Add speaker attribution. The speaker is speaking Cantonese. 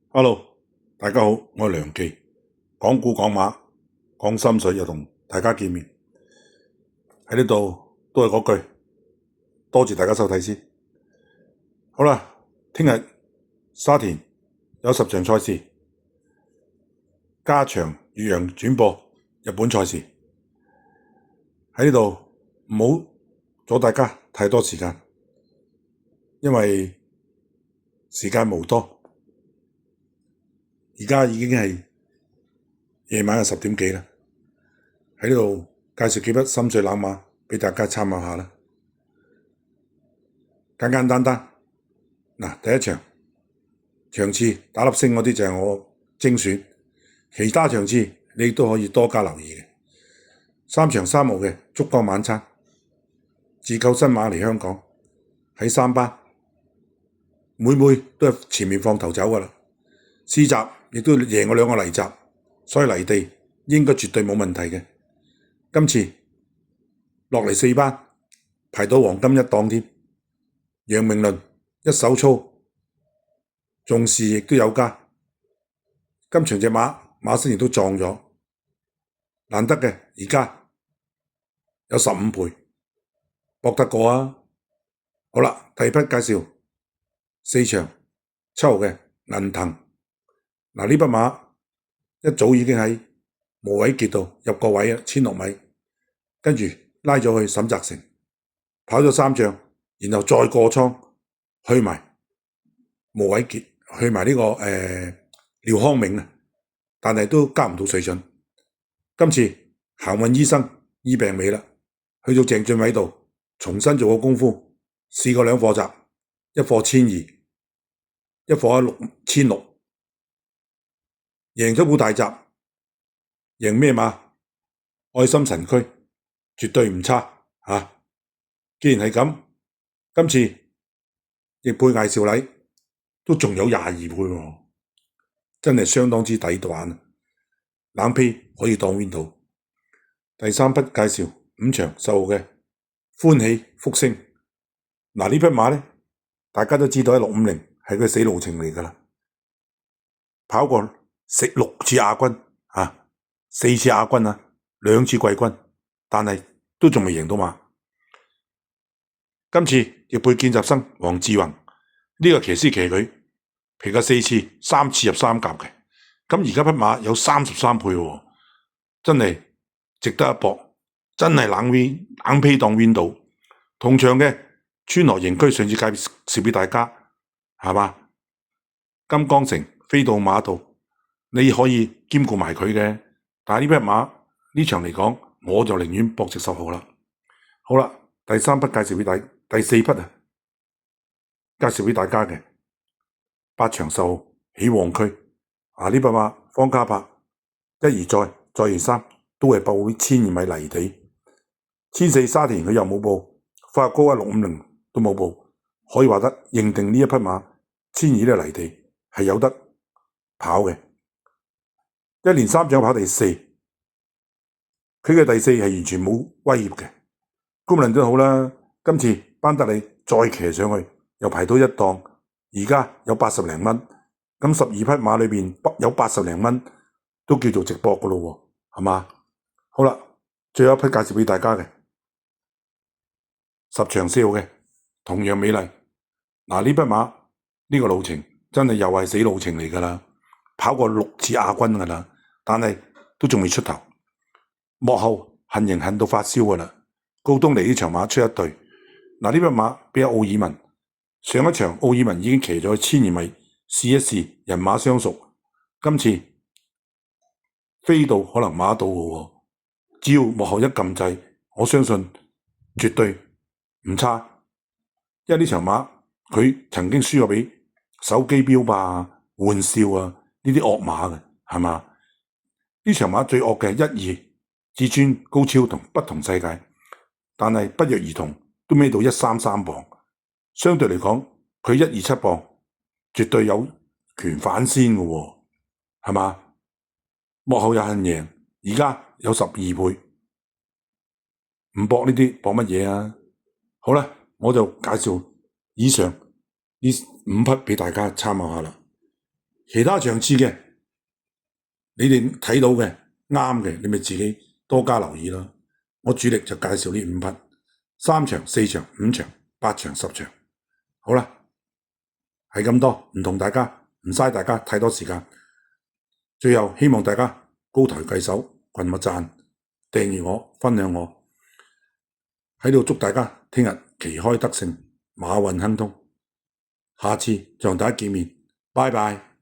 Speaker 1: Hello，大家好，我係梁記，講古講馬講心水，又同大家見面喺呢度，都係嗰句，多謝大家收睇先。好啦，聽日沙田有10場賽事，加場越洋轉播日本賽事，喺呢度唔好阻大家太多時間，因為時間無多。而家已經係夜晚嘅10點幾啦，喺呢度介紹幾匹心水冷馬俾大家參考下啦。簡簡單單，第一場場次打粒星嗰啲就係我精選，其他場次你都可以多加留意嘅。3場3號嘅燭光晚餐，自購新馬嚟香港，喺3班，每都係前面放頭走噶啦。試閘亦都贏我2個泥閘，所以泥地應該絕對冇問題嘅。今次落嚟4班，排到黃金一檔添。楊明倫一手操，重視亦都有加。今場隻馬身亦都撞咗，難得嘅而家有15倍，搏得過啊！好啦，第二匹介紹4場7號嘅銀騰。呢匹馬一早已經喺無位傑度入過位1006米，跟住拉咗去沈澤成，跑咗3仗，然後再過倉去埋無位傑，去埋呢個廖康銘啊，但係都加唔到水準。今次行運醫生醫病尾啦，去到鄭俊偉度重新做過功夫，試過2課閘，一課1200，一課1600，贏咗股大閘，贏咩馬？愛心神區，絕對唔差啊！既然係咁，今次亦配艾少禮都仲有22倍喎，真係相當之抵玩。冷皮可以當 win 到。第3匹介紹5場10號嘅歡喜福星。呢匹馬呢，大家都知道喺650係佢死路程嚟㗎啦，跑過6次亞軍啊，4次亞軍啊，2次季軍，但係都仲未贏到馬。今次亦配見習生黃志宏，呢個騎師騎佢皮過4次，3次入3甲嘅。咁而家匹馬有33倍喎，真係值得一搏，真係冷皮當 win 到。同場嘅川河營區上次介紹俾大家，係嘛？金剛城飛到馬道，你可以兼顧埋佢嘅。但係呢匹馬呢場嚟講，我就寧願搏隻10號啦。好啦，第3匹介紹俾第4匹啊，介紹俾大家嘅8場10號起旺區。呢匹馬方嘉柏一而再，再而三都係報1200米泥地，1400沙田佢又冇報，法高650都冇報，可以話得認定呢一匹馬1200呢個泥地係有得跑嘅。一連3場跑第4，佢嘅第4係完全冇威脅嘅。無論都好啦，今次班德利再騎上去，又排到1檔，而家有80零蚊。咁12匹馬裏面有80零蚊，都叫做直博㗎咯喎，係嘛？好啦，最後一匹介紹俾大家嘅10場4號嘅同樣美麗。呢匹馬呢個路程真係又係死路程嚟㗎啦，跑過6次亞軍㗎啦，但係都仲未出頭。幕後恨人恨到發燒㗎啦，高東尼呢場馬出一對。呢匹馬比奧爾文，上一場奧爾文已經騎咗1200米。試一試人馬相熟，今次飛到可能馬到嘅喎，只要幕後一撳掣，我相信絕對唔差。因為呢場馬佢曾經輸過俾手機標霸啊、玩笑啊呢啲惡馬嘅，係嘛？呢場馬最惡嘅係1、2至尊高超同不同世界，但係不約而同都孭到133磅，相對嚟講佢127磅。絕對有權反先嘅喎，係嘛？幕後有人贏，而家有12倍，唔搏呢啲搏乜嘢啊？好啦，我就介紹以上呢5匹俾大家參考下啦。其他場次嘅，你哋睇到嘅啱嘅，你咪自己多加留意咯。我主力就介紹呢5匹，3場、4場、5場、8場、10場。好啦，係咁多，唔同大家，唔嘥大家太多時間。最後希望大家高抬貴手，群我讚，訂閱我，分享我，喺度祝大家聽日旗開得勝，馬運亨通。下次再同大家見面，拜拜。